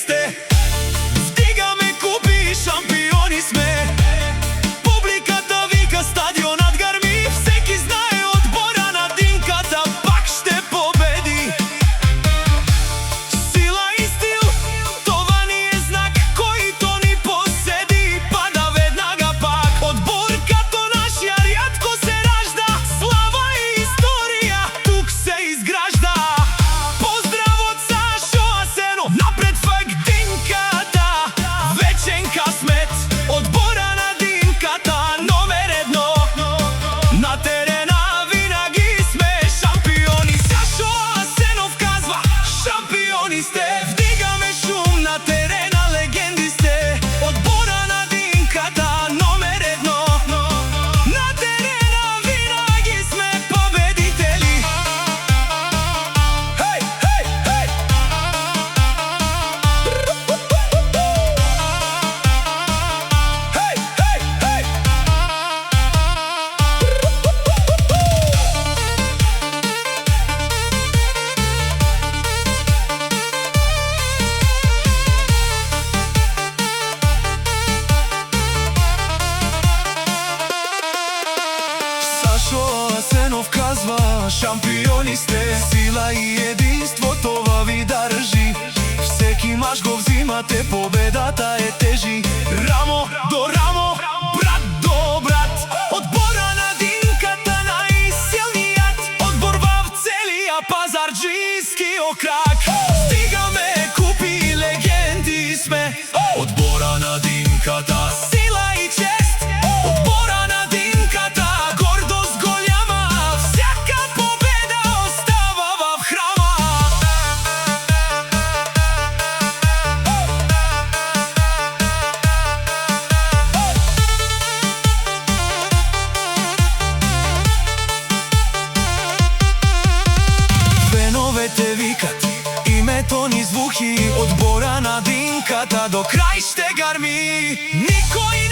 сте. Стигаме купи, шампиони сме. Публиката вика, стадионат грми. Всеки знае отбора на Динката пак ще победи. Сила и стил, това ни е знак, който ни поседи. Пада веднага пак. Отбор като нашия рядко се ражда. Слава и история тук се изгражда. Поздрав от Сашо Асенов, напред фак Динката. Вечен късмет, отбора на Динката номер едно. На терена винаги сме шампиони. Сашо Асенов казва, шампиони сте. Вдигаме шум на терена, легенди сте. Отбора на Динката номер едно. На терена винаги сме победители. Хей, хей, хей! Хей, хей, хей! Сашо Асенов казва, шампиони сте. Сила и единство това ви държи. Всеки мач го взимате, победата е тежи. Рамо до рамо, брат до брат. Отбора на Динката най-силният отбор в целия пазарджийски окрак. Стигаме купи, легенди сме. Отбора на Динката, сила и чест. Отбора на Динката, гордост голяма. Всяка победа остава в храма. Феновете викат, името ни звучи. Отбора на Динката до край ще гърми. Никой